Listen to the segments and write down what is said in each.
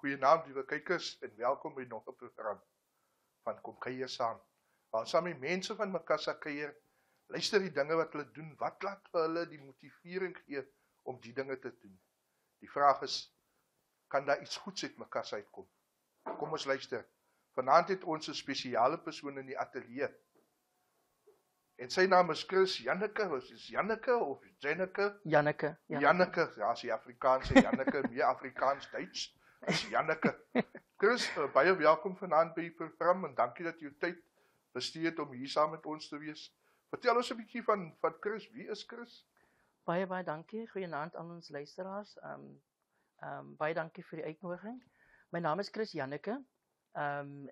Goeienaand, liewe kykers, en welkom by nog 'n program van Kom Kuier Saam. Waar saam die mense van Makassa kuier, luister die dinge wat hulle doen, wat laat vir hulle die motivering gee om die dinge te doen. Die vraag is, kan daar iets goeds uit Makassa uitkom? Kom ons luister. Vanaand het ons 'n spesiale persoon in die ateljee. En sy naam is Chris Janneke, is Janneke of Janneke? Janneke. Janneke, ja, is die Afrikaanse Janneke, meer Afrikaans-Duits, is Janneke. Chris, baie welkom vanaand by die program, en dankie dat jy jou tyd bestee het om hier saam met ons te wees. Vertel ons 'n bietjie van Chris, wie is Chris? Baie dankie, goeienaand aan ons luisteraars. Baie dankie vir die uitnodiging. My naam is Chris Janneke.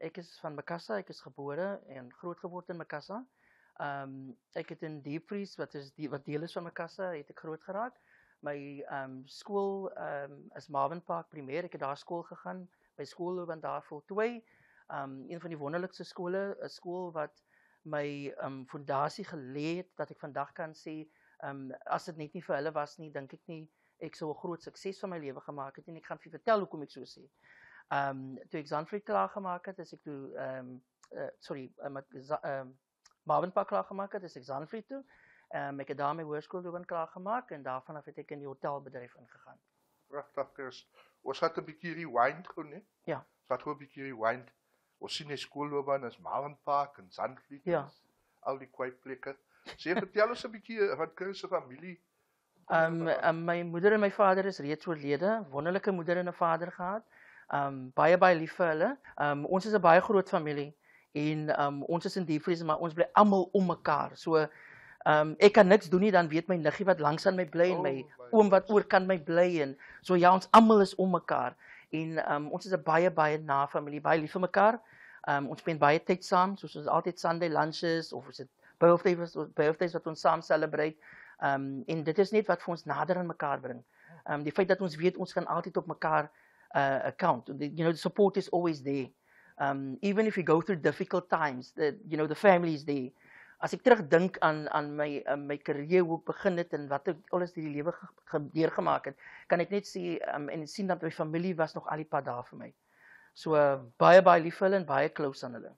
Ek is van Makassa, ek is gebore en grootgeword in Makassa. Ek het in Diepvries, wat deel is van Makassa, het ek groot geraak. My skool is Marvin Park Primêr, ek het daar skool gegaan, my skoolloopbaan daar voltooi. Een van die wonderlikste skole, 'n skool wat my fondasie gelê het, dat ek vandag kan sê, as dit net nie vir hulle was nie, dink ek nie, ek sou 'n groot sukses van my lewe gemaak het, en ek gaan vir vertel hoekom ek so sê. Toe ek Zandvliet klaar gemaak het, is ek toe, Marvin Park klaar gemaak het, is ek Zandvliet toe. Ek het daar my hoërskoolloopbaan klaar gemaak, en daarvan af het ek in die hotelbedryf ingegaan. Pragtig, Chris. Ons gaat 'n bietjie rewind gou, né? Ja. Ons gaat gou 'n bietjie rewind. Ons sien die skoolloopbaan is Marvin Park en Zandvliet, Ja. al die kwytplekke. Vertel ons 'n bietjie van Chris se familie. My moeder en my vader is reeds oorlede, wonderlike moeder en 'n vader gehad. Baie lief vir hulle. Ons is 'n baie groot familie, en ons is in Diepvries, maar ons bly almal om mekaar. So, ek kan niks doen nie, dan weet my niggie wat langs aan my bly, en my oom wat oor kan my bly, en so ja, ons almal is om mekaar. En ons is 'n baie na familie, baie lief vir mekaar. Ons spend baie tyd saam, soos ons altyd Sunday lunches, of is dit birthdays wat ons saam celebrate. En dit is net wat vir ons nader aan mekaar bring. Die feit dat ons weet, ons kan altyd op mekaar account. The support is always there. Even if you go through difficult times, the family is there. As ek terugdink aan my carrière, hoe ek begin het, en wat ek alles die lewe deurgemaak het, kan ek net sê, en sien dat my familie was nog al die pad daar vir my. So, baie lief vir hulle, en baie close aan hulle.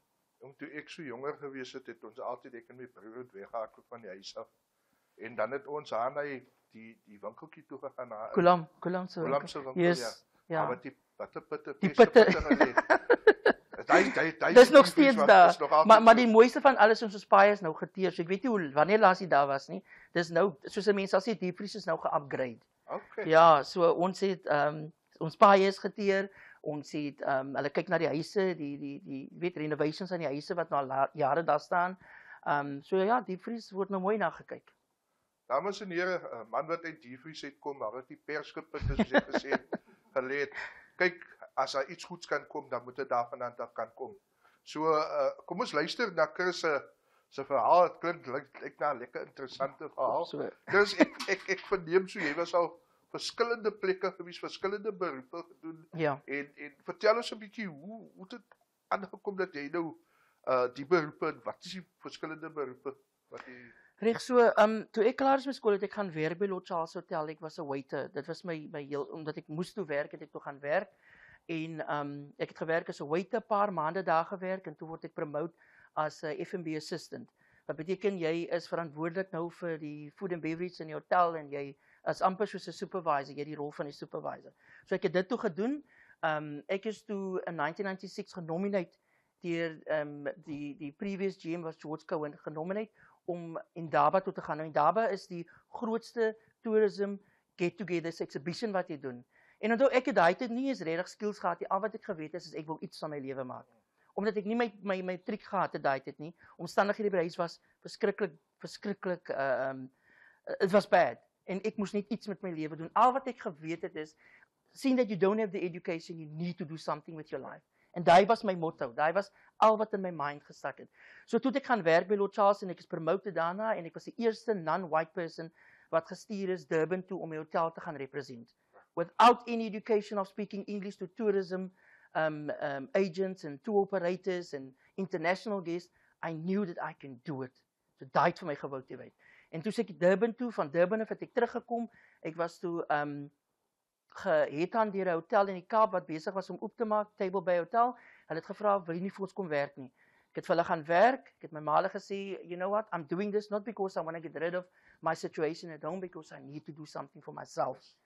Toe ek so jonger gewees het, het ons altyd, ek en my broer het weggehardloop van die huis af. En dan het ons haar na die winkeltjie toe gegaan. Kulam se winkel, yes, ja. Wat die pitte gelê. Dis nog steeds daar. Maar die mooiste van alles, ons paai is nou geteer. So ek weet nie wanneer laas jy daar was nie. Dis nou, soos mense sal sê, Diepvries is nou ge-upgrade. Okay. Ja, so ons het ons paai is geteer. Ons het hulle kyk na die huise, die renovations aan die huise wat nou al jare daar staan. So ja, Diepvries word nou mooi na gekyk. Dames en here, 'n man wat uit Diepvries uitkom, maar wat die persgeputte, soos ek gesê het, geleed. Kyk, as daar iets goeds kan kom, dan moet dit daarvandaan af kan kom. So, kom ons luister na Chris se verhaal. Het klink na 'n lekker interessante verhaal. Chris, ek verneem so, jy was al verskillende plekke gewees, verskillende beroepe gedoen. Ja. En vertel ons 'n bietjie, hoe het dit aangekom dat jy nou die beroepe, wat is die verskillende beroepe wat jy... Reg so, toe ek klaar is met skool, het ek gaan werk by Lord Charles Hotel. Ek was 'n waiter. Dit was my heel, omdat ek moes toe werk, het ek toe gaan werk. En ek het gewerk as 'n waiter, paar maande daar gewerk, en toe word ek promote as 'n F&B assistant. Wat beteken jy is verantwoordelik nou vir die food and beverage in die hotel, en jy is amper soos 'n supervisor, jy het die rol van die supervisor. So ek het dit toe gedoen. Ek is toe in 1996 genomineerd deur die previous GM was George Cohen genomineerd om Indaba toe te gaan. Nou Indaba is die grootste tourism get-togethers exhibition wat jy doen. En onthou ek het daai tyd nie eens regtig skills gehad nie. Al wat ek geweet is ek wil iets van my lewe maak. Omdat ek nie my matriek gehad het daai tyd nie. Omstandighede by die huis was verskriklik it was bad. En ek moes net iets met my lewe doen. Al wat ek geweet het is, seeing that you don't have the education, you need to do something with your life. En daai was my motto, daai was al wat in my mind gestak het. So toe ek gaan werk by Lord Charles, en ek is promoted daarna, en ek was die eerste non-white person wat gestuur is Durban toe om my hotel te gaan represent. Without any education of speaking English to tourism agents and tour operators and international guests, I knew that I can do it. So daai het vir my gewoutiveer. En toe ek Durban toe, van Durban af het ek teruggekom. Ek was toe geheadhunt deur 'n hotel in die Kaap wat besig was om oop te maak, Table Bay Hotel. Hulle het gevra, wil jy nie vir ons kom werk nie? Ek het vir hulle gaan werk. Ek het my ma gesê, you know what, I'm doing this not because I want to get rid of my situation at home, because I need to do something for myself.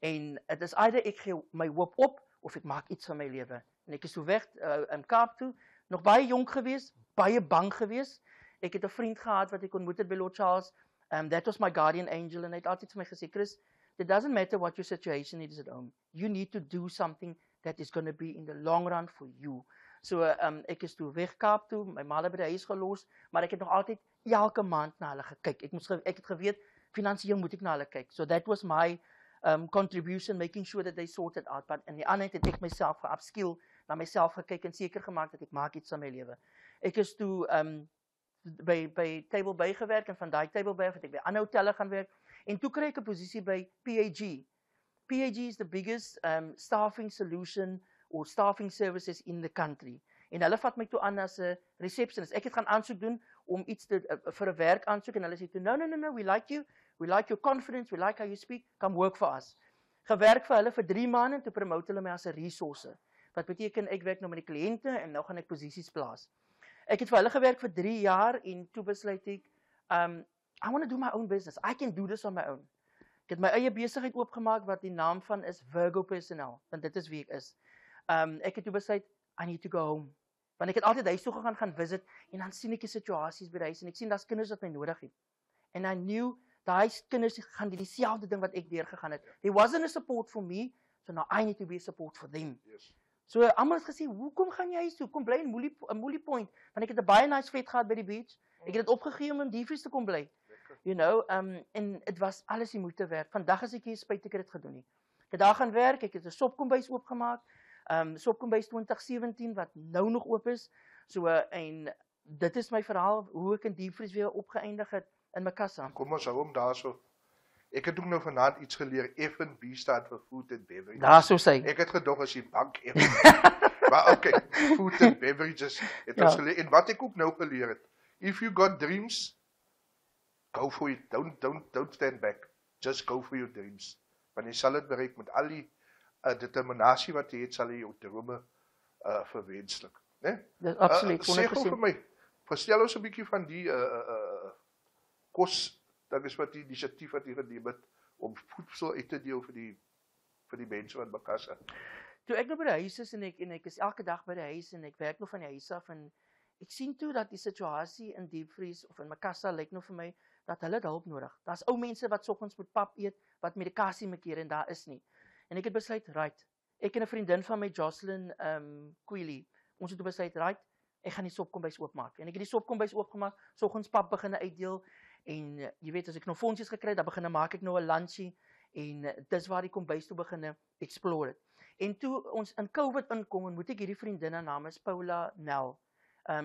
En het is either ek gee my hoop op, of ek maak iets van my lewe. En ek is toe weg in Kaap toe, nog baie jonk gewees, baie bang gewees. Ek het 'n vriend gehad wat ek ontmoet het by Lord Charles. That was my guardian angel, en hy het altyd vir my gesê, Chris, it doesn't matter what your situation is at home. You need to do something that is going to be in the long run for you. So ek is toe weg Kaap toe, my ma het by die huis gelos, maar ek het nog altyd elke maand na hulle gekyk. Ek het geweet, finansiëel moet ek na hulle kyk. So that was my contribution, making sure that they sorted out. But in die ander het ek myself ge-upskill, na myself gekyk en seker gemaak dat ek maak iets van my lewe. Ek is toe by Table Bay gewerk, en van daai Table Bay het ek by ander hotelle gaan werk, en toe kry ek 'n posisie by PAG. PAG is the biggest staffing solution or staffing services in the country. En hulle vat my toe aan as 'n receptionist. Ek het gaan aansoek doen om iets vir 'n werk aansoek, en hulle sê toe, no, we like you, we like your confidence, we like how you speak, come work for us. Gewerk vir hulle vir 3 maande, en toe promote hulle my as 'n resource. Wat beteken, ek werk nou met die kliënte, en nou gaan ek posisies plaas. Ek het vir hulle gewerk vir 3 jaar, en toe besluit ek, I want to do my own business, I can do this on my own. Ek het my eie besigheid oopgemaak, wat die naam van is Virgo Personnel, want dit is wie ek is. Ek het toe besluit, I need to go home. Want ek het altyd huis toe gaan visit, en dan sien ek die situasies by die huis, en ek sien daar's kinders wat my nodig het. And I knew, daai kinders gaan dieselfde ding wat ek deurgegaan het. There wasn't a support for me, so now I need to be a support for them. Yes. So almal het gesê, hoekom gaan jy huis toe? Kom bly in Moolie Point, want ek het 'n baie nice vet gehad by die beach. Ek het dit opgegee om in Diefries te kom bly. You know, en dit was alles die moeite werd. Vandag as ek hier spyt ek het dit gedoen nie. Ek het daar gaan werk, ek het 'n sopkombuis oopgemaak. Sopkombuis 2017 wat nou nog oop is. So en dit is my verhaal hoe ek in Diefries weer opgeëindig het in Makassa. Kom ons hou hom daarso. Ek het ook nou vanaand iets geleer, F&B staat vir Food and Beverages. Daar sou sy. Ek het gedog as die bank F&B. Maar okay, Food and Beverages het ons geleer. En wat ek ook nou geleer het, if you got dreams, go for it. Don't stand back. Just go for your dreams. Want jy sal dit bereik met al die determinasie wat jy het, sal jy jou drome verwenslik. Nee? Dis absoluut, Sê gou 100%. vir my, verstel ons 'n bietjie van die kos, dat is wat die initiatief wat jy geneem het, om voedsel uit te deel vir die mense van Makassa. Toe ek nou by die huis is, en ek is elke dag by die huis, en ek werk nou van die huis af, en ek sien toe dat die situasie in Diepvries of in Makassa lyk nou vir my, dat hulle hulp nodig. Daar's ou mense wat soggens moet pap eet, wat medikasie mekeer, en daar is nie. En ek het besluit, right, ek en 'n vriendin van my, Jocelyn Queely, ons het toe besluit, right, ek gaan die sopkombuis oopmaak. En ek het die sopkombuis oopgemaak, soggens pap begin uitdeel, en jy weet, as ek nou fondsies gekry het, dan begin maak ek nou 'n lunchie, en dis waar die kombuis toe begin explore het. En toe ons in COVID inkom, en moet ek hierdie vriendin, haar naam is Paula Nel.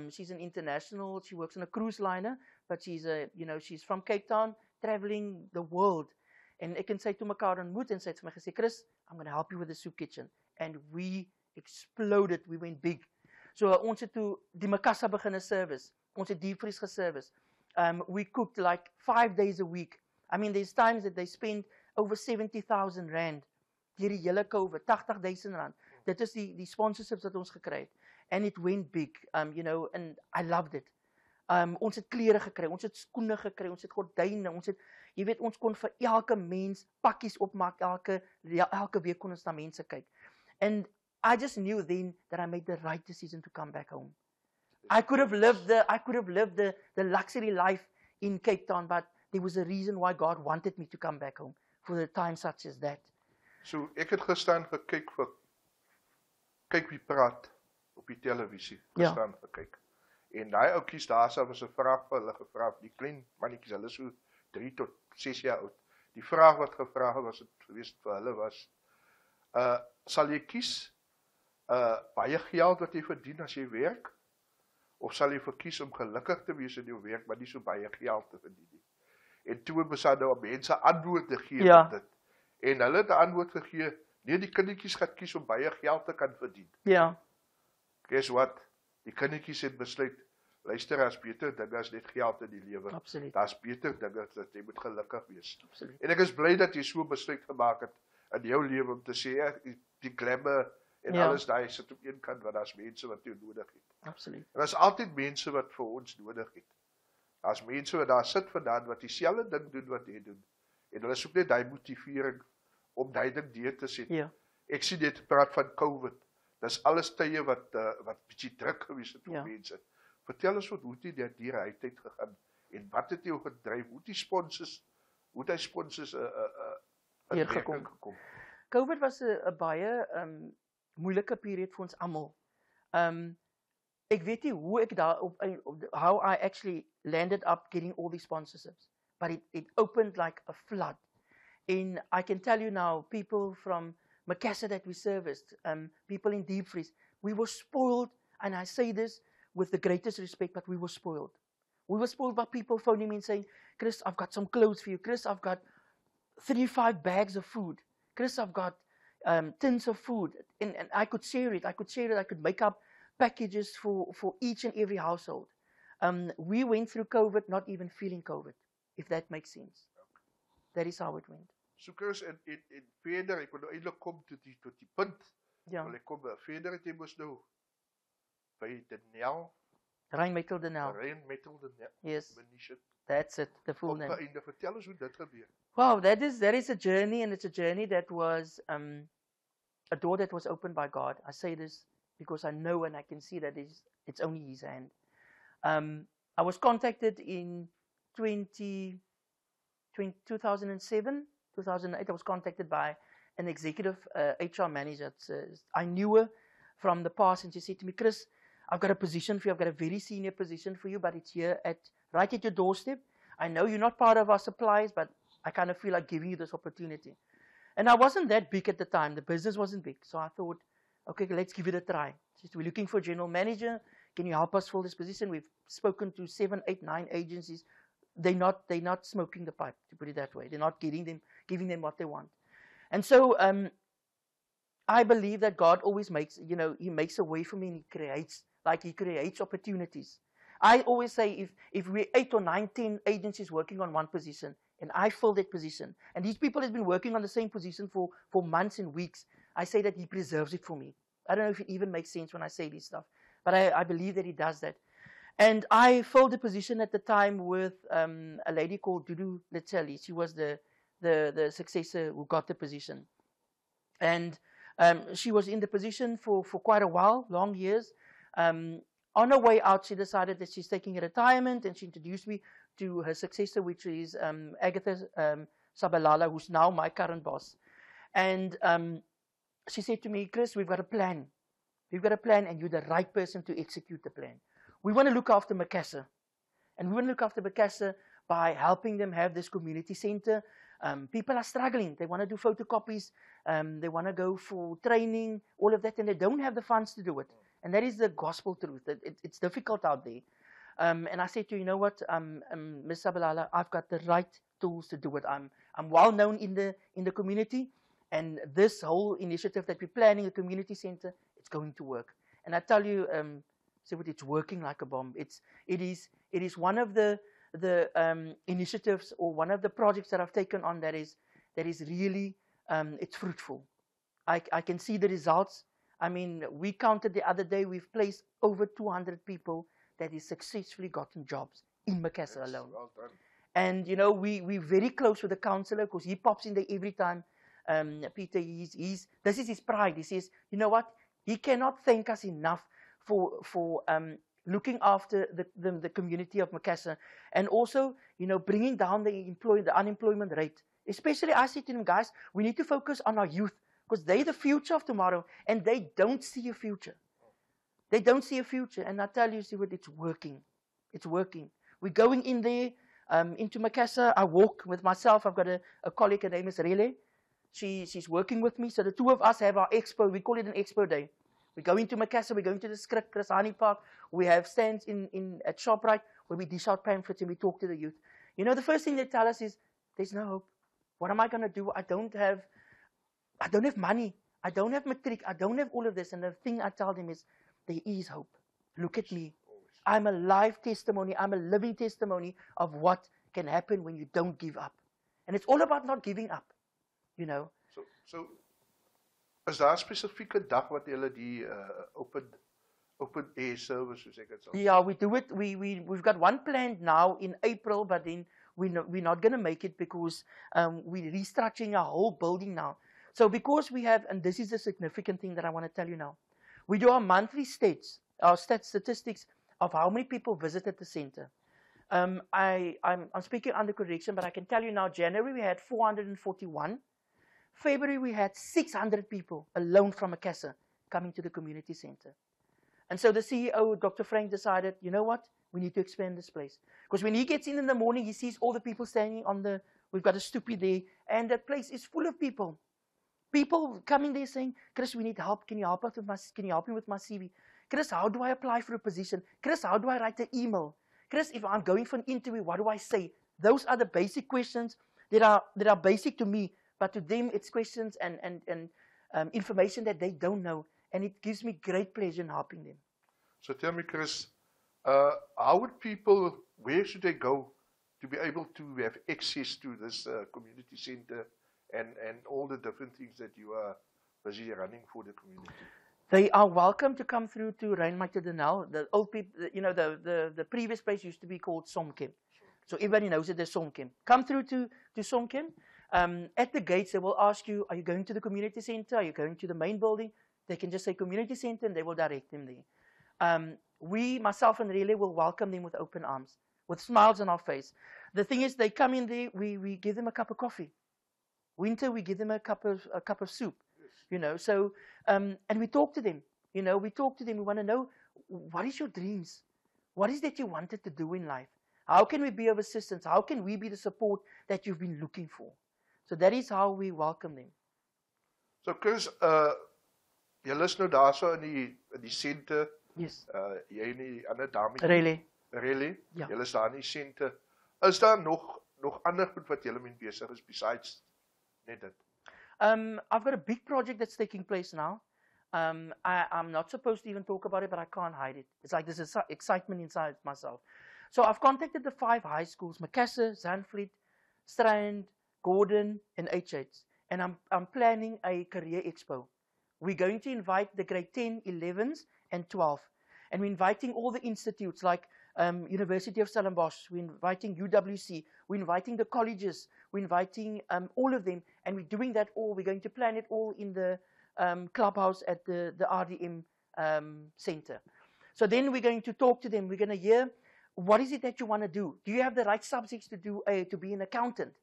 She's an international, she works on a cruise liner, but she's from Cape Town, traveling the world. En ek en sy toe mekaar ontmoet, en sy het vir my gesê, Chris, I'm going to help you with the soup kitchen. And we exploded, we went big. So ons het toe die Makassa begin service, ons het Diepvries geservice. We cooked like 5 days a week. I mean, there's times that they spend over 70,000 rand, hierdie hele COVID, 80,000 rand. Dit is die sponsorships wat ons gekry het. And it went big, you know, and I loved it. Ons het klere gekry, ons het skoene gekry, ons het gordyne, jy weet, ons kon vir elke mens pakkies opmaak, elke week kon ons na mense kyk. And I just knew then that I made the right decision to come back home. I could have lived the luxury life in Cape Town, but there was a reason why God wanted me to come back home for a time such as that. So ek het gestaan gekyk vir kyk wie praat op die televisie, gestaan gekyk. En daai ouetjies daarso was 'n vraag vir hulle gevra, die klein mannetjies, hulle so 3 tot 6 jaar oud. Die vraag wat gevra was het gewees vir hulle was, sal jy kies baie geld wat jy verdien as jy werk, of sal jy verkies om gelukkig te wees in jou werk, maar nie so baie geld te verdien nie? En toe besaan nou mense antwoorde gee op dit. En hulle het 'n antwoord gegee, nee, die kindertjies gaan kies om baie geld te kan verdien. Ja. Guess what? Die kindertjies het besluit, luister, as beter dinge as net geld in die lewe. Absoluut. Daar's beter dinge dat jy moet gelukkig wees. Absoluut. En ek is bly dat jy so besluit gemaak het, in jou lewe om te sê, die glamour en Ja. alles daai sit op een kant, want daar's mense wat jou nodig het. Absoluut. En daar's altyd mense wat vir ons nodig het. Daar's mense wat daar sit vandaan wat dieselfde ding doen wat jy doen. En hulle soek net daai motivering om daai ding deur te sit. Ja. Ek sien dit praat van COVID. Dis alles tye wat bietjie druk gewees het vir Ja. mense. Vertel ons hoe dit deur hy tyd gegaan en wat het jou gedryf? Hoe het hy sponsors in Hier werking gekom? COVID was 'n baie moeilike periode vir ons almal. Ek weet nie hoe ek daar how I actually landed up getting all these sponsorships, but it opened like a flood. And I can tell you now, people from Macassar that we serviced, people in Diepvries, we were spoiled, and I say this with the greatest respect, but we were spoiled. We were spoiled by people phoning me and saying, Chris, I've got some clothes for you. Chris, I've got 35 bags of food. Chris, I've got tins of food. And I could share it. I could make up packages for each and every household. We went through COVID not even feeling COVID, if that makes sense. That is how it went. So Chris, en verder, ek wil nou eintlik kom tot die punt. Ja. Wil ek kom verder het jy mos nou by Denel, Rheinmetall Denel. Rheinmetall Denel. Yes, Munition. that's it, the full Op name. einde, vertel ons hoe dit gebeur. Wow, that is a journey, and it's a journey that was a door that was opened by God. I say this because I know and I can see that it's only His hand. I was contacted in 2007, 2008. I was contacted by an executive HR manager. I knew her from the past, and she said to me, Chris, I've got a position for you. I've got a very senior position for you, but it's here right at your doorstep. I know you're not part of our suppliers, but I kind of feel like giving you this opportunity. And I wasn't that big at the time. The business wasn't big. So I thought, okay, let's give it a try. She said, we're looking for a general manager. Can you help us fill this position? We've spoken to 7, 8, 9 agencies. They're not smoking the pipe, to put it that way. They're not giving them what they want. And so I believe that God always makes, He makes a way for me, and He creates opportunities. I always say if we're 8 or 9, 10 agencies working on one position, and I fill that position, and these people have been working on the same position for months and weeks, I say that He preserves it for me. I don't know if it even makes sense when I say this stuff, but I believe that He does that. And I filled the position at the time with a lady called Dudu Leteli. She was the successor who got the position. And she was in the position for quite a while, long years. On her way out, she decided that she's taking a retirement, and she introduced me to her successor, which is Agatha Sabalala, who's now my current boss. And she said to me, Chris, we've got a plan. We've got a plan, and you're the right person to execute the plan. We want to look after Macassar. And we want to look after Macassar by helping them have this community center. People are struggling. They want to do photocopies. They want to go for training, all of that, and they don't have the funds to do it. And that is the gospel truth. It's difficult out there. And I said to her, you know what, Ms. Sabalala, I've got the right tools to do it. I'm well known in the community, and this whole initiative that we're planning, a community center, it's going to work. And I tell you, it's working like a bomb. It is one of the initiatives, or one of the projects that I've taken on that is really it's fruitful. I can see the results. I mean, we counted the other day, we've placed over 200 people that has successfully gotten jobs in Macassar alone. Well done. And, we're very close with the councillor, because he pops in there every time. Peter, this is his pride. He says, you know what? He cannot thank us enough for looking after the community of Macassar, and also, bringing down the unemployment rate. Especially, I say to them, guys, we need to focus on our youth, because they're the future of tomorrow, and they don't see a future. They don't see a future. And I tell you, it's working. It's working. We're going in there, into Macassar. I walk with myself. I've got a colleague, her name is Rele. She's working with me. So the two of us have our expo. We call it an expo day. We're going to Macassar. We're going to the Skrik, Chris Hani Park. We have stands at ShopRite where we dish out pamphlets and we talk to the youth. The first thing they tell us is, there's no hope. What am I going to do? I don't have money. I don't have matric. I don't have all of this. And the thing I tell them is, there is hope. Look at me. I'm a live testimony. I'm a living testimony of what can happen when you don't give up. And it's all about not giving up, So is daar 'n spesifieke dag wat julle die open air service, soos ek dit sal Yeah, we do it. We've got one planned now in April, but then we're not going to make it because we're restructuring our whole building now. So because we have, and this is the significant thing that I want to tell you now, we do our monthly statistics of how many people visited the center. I'm speaking under correction, but I can tell you now, January we had 441. February we had 600 people alone from Macassar coming to the community center. And so the CEO, Dr. Frank, decided, you know what? We need to expand this place. Because when he gets in the morning, he sees all the people standing we've got a stoopie there, and that place is full of people. People coming there saying, Chris, we need help. Can you help me with my CV? Chris, how do I apply for a position? Chris, how do I write an email? Chris, if I'm going for an interview, what do I say? Those are the basic questions that are basic to me, but to them it's questions and information that they don't know, and it gives me great pleasure in helping them. So tell me, Chris, how would people, where should they go to be able to have access to this community center and all the different things that you are busy running for the community? They are welcome to come through to Reinmeister Denel. The old people, the previous place used to be called Somkem. So everybody knows it as Somkem. Come through to Somkem. At the gates, they will ask you, are you going to the community center? Are you going to the main building? They can just say community center and they will direct them there. We, myself and Relay, will welcome them with open arms, with smiles on our face. The thing is, they come in there, we give them a cup of coffee. Winter, we give them a cup of soup. So, and we talk to them, we want to know, what is your dreams? What is that you wanted to do in life? How can we be of assistance? How can we be the support that you've been looking for? So that is how we welcome them. So Chris, jy is nou daar so in die center. Yes. Jy en die ander dame. Really? Ja. Jy is daar in die center. Is daar nog ander goed wat julle mee besig is besides net dit? I've got a big project that's taking place now. I'm not supposed to even talk about it, but I can't hide it. It's like there's excitement inside myself. So I've contacted the 5 high schools, Macassar, Zandvliet, Strand, Gordon, and HH. And I'm planning a career expo. We're going to invite the grade 10, 11s, and 12. And we're inviting all the institutes like University of Stellenbosch, we're inviting UWC, we're inviting the colleges, we're inviting all of them, and we're doing that all, we're going to plan it all in the clubhouse at the RDM center. So then we're going to talk to them, we're going to hear, what is it that you want to do? Do you have the right subjects to be an accountant?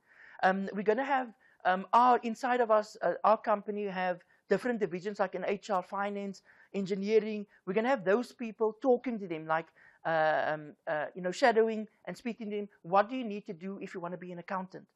We're going to have inside of us, our company, have different divisions like in HR, finance, engineering. We're going to have those people talking to them, like shadowing and speaking to them. What do you need to do if you want to be an accountant?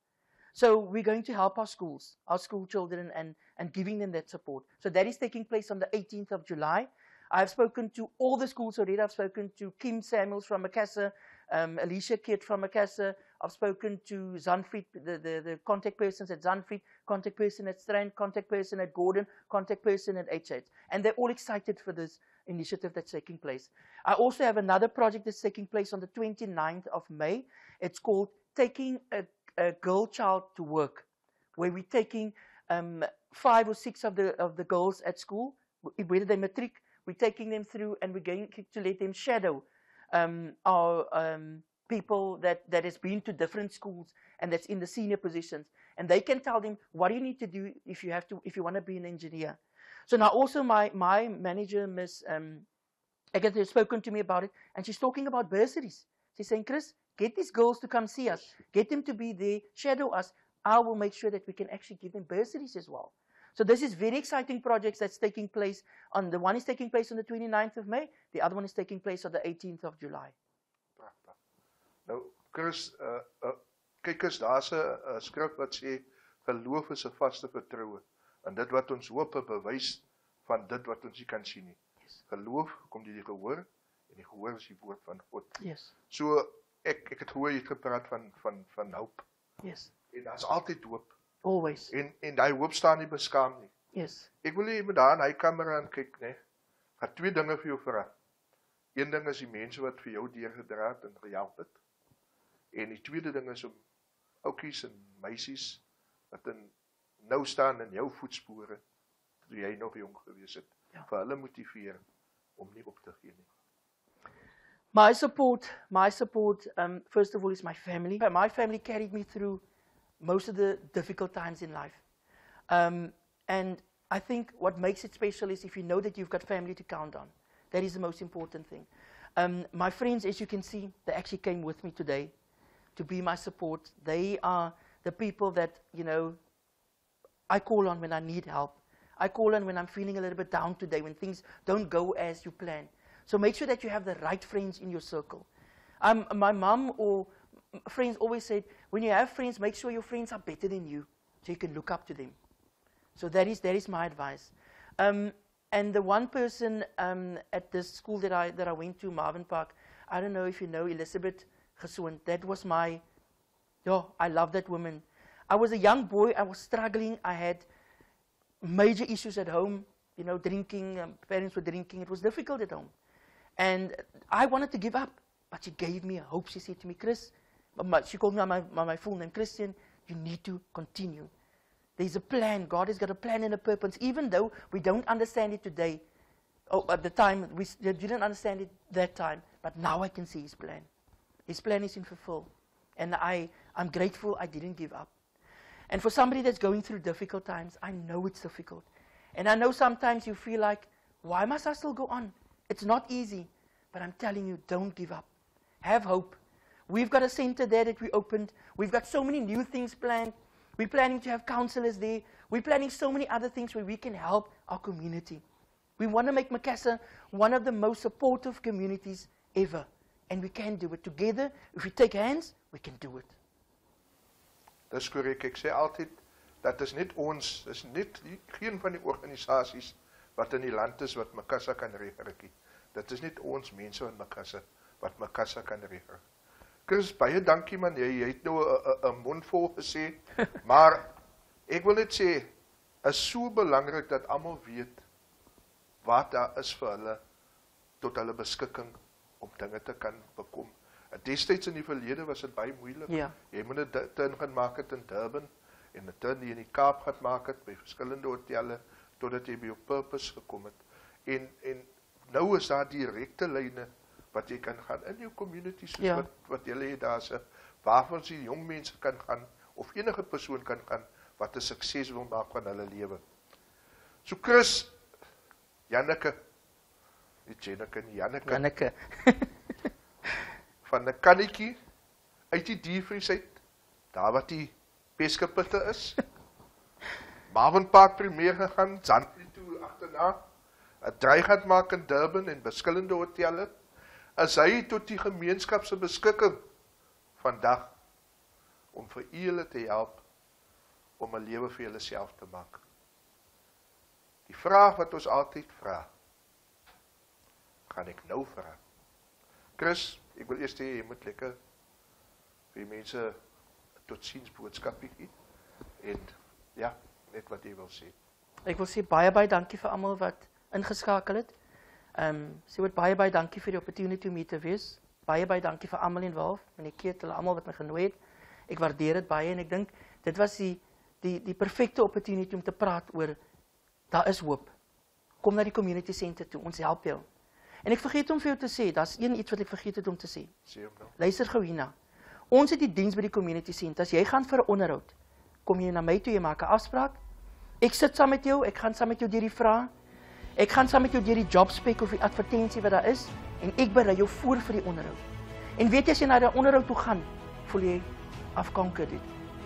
So we're going to help our schools, our school children, and giving them that support. So that is taking place on the 18th of July. I've spoken to all the schools already. I've spoken to Kim Samuels from Macassar, Alicia Kitt from Macassar. I've spoken to Zandvliet, the contact persons at Zandvliet, contact person at Strand, contact person at Gordon, contact person at HH. And they're all excited for this initiative that's taking place. I also have another project that's taking place on the 29th of May. It's called Taking a Girl Child to Work, where we're taking 5 or 6 of the girls at school, whether they matric, we're taking them through and we're going to let them shadow our people that has been to different schools and that's in the senior positions, and they can tell them what you need to do if you want to be an engineer. So now also my manager, Miss Agatha, has spoken to me about it, and she's talking about bursaries. She's saying, Chris, get these girls to come see us, get them to be there, shadow us. I will make sure that we can actually give them bursaries as well. So this is very exciting projects that's taking place. The one is taking place on the 29th of May. The other one is taking place on the 18th of July. Nou, Chris, kyk eens, daar's 'n skrif wat sê, geloof is 'n vaste vertroue. En dit wat ons hoop, 'n bewys van dit wat ons nie kan sien nie. Yes. Geloof kom deur die gehoor, en die gehoor is die woord van God. Yes. So, ek het gehoor jy het gepraat van hoop. Yes. En daar's altyd hoop. Always. En daai hoop staan nie beskaam nie. Yes. Ek wil jy met daar in hy kamera aan kyk, né? Gaan 2 dinge vir jou vra. Een ding is die mense wat vir jou deurgedra het en gehelp het. En die tweede ding is om oukies en meisies wat in nou staan in jou voetspore, toe jy nog jong gewees het, vir hulle motiveer om nie op te gee nie. My support, first of all, is my family. My family carried me through most of the difficult times in life. And I think what makes it special is if you know that you've got family to count on. That is the most important thing. My friends, as you can see, they actually came with me today to be my support. They are the people that, you know, I call on when I need help. I call on when I'm feeling a little bit down today, when things don't go as you plan. So make sure that you have the right friends in your circle. My mom or friends always said, when you have friends, make sure your friends are better than you, so you can look up to them. So that is my advice. And the one person at this school that I went to, Marvin Park, I don't know if you know Elizabeth Gesund. That was my, I love that woman. I was a young boy, I was struggling, I had major issues at home, you know, drinking, parents were drinking, it was difficult at home. And I wanted to give up, but she gave me a hope. She said to me, Chris, she called me my full name, Christian, you need to continue. There's a plan, God has got a plan and a purpose, even though we don't understand it today. At the time, we didn't understand it that time, but now I can see His plan. His plan is in fulfill. And I'm grateful I didn't give up. And for somebody that's going through difficult times, I know it's difficult. And I know sometimes you feel like, why must I still go on? It's not easy. But I'm telling you, don't give up. Have hope. We've got a center there that we opened. We've got so many new things planned. We're planning to have counselors there. We're planning so many other things where we can help our community. We want to make Macassar one of the most supportive communities ever. And we can do it together. If we take hands, we can do it. Dis korrek, ek sê altyd, dat is net ons, is net geen van die organisasies wat in die land is wat Macassar kan regerik. Dit is net ons mense in Macassar wat Macassar kan regerik. Chris, baie dankie man, jy het nou 'n mond vol gesê, maar ek wil net sê, is so belangrik dat almal weet wat daar is vir hulle tot hulle beskikking om dinge te kan bekom. Destyds in die verlede was dit baie moeilik. Ja. Jy moet 'n turn gaan maak het in Durban en 'n turn in die Kaap gaan maak het by verskillende hotelle totdat jy by jou purpose gekom het. En nou is daar direkte lyne wat jy kan gaan in jou community soos wat julle het daar se waarvan die jong mense kan gaan of enige persoon kan gaan wat 'n sukses wil maak van hulle lewe. So Chris, Janneke, Janneke. Van 'n kannetjie uit die Diefries uit, daar wat die Peskaputte is. Marvin Park premier gegaan, Zandvliet toe agterna, 'n draaigat maak in Durban en verskillende hotelle. Is hy tot die gemeenskap se beskikking vandag om vir julle te help om 'n lewe vir julleself te maak. Die vraag wat ons altyd vra, gaan ek nou vra. Chris, ek wil eers sê, jy moet lekker vir die mense tot ziens boodskapie gee. En ja, net wat jy wil sê. Ek wil sê baie dankie vir almal wat ingeskakel het. Sê wat baie dankie vir die opportunity om hier te wees. Baie dankie vir almal involved, meneer Keet, hulle almal wat my genooi het. Ek waardeer dit baie en ek dink dit was die perfekte opportunity om te praat oor daar is hoop. Kom na die community center toe, ons help jou. En ek vergeet om vir jou te sê, daar's iets wat ek vergeet het om te sê. Sê hom nou. Luister gou hierna. Ons het die diens by die community center. As jy gaan vir 'n onderhoud, kom jy na my toe, jy maak 'n afspraak. Ek sit saam met jou, ek gaan saam met jou deur die vrae. Ek gaan saam met jou deur die job spec of die advertensie wat daar is en ek berei jou voor vir die onderhoud. En weet jy as jy na die onderhoud toe gaan, voel jy I've conquered it.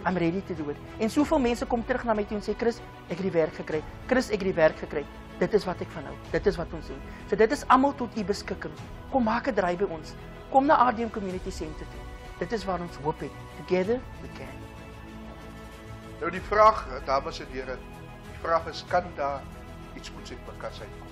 I'm ready to do it. En soveel mense kom terug na my toe en sê Chris, ek het die werk gekry. Chris, ek het die werk gekry. Dit is wat ek van hou. Dit is wat ons doen. So dit is almal tot u beskikking. Kom maak 'n draai by ons. Kom na RDM Community Center toe. Dit is waar ons hoop het. Together we can. Nou die vraag, dames en here, die vraag is, kan daar iets goeds uit Macassar uitkom?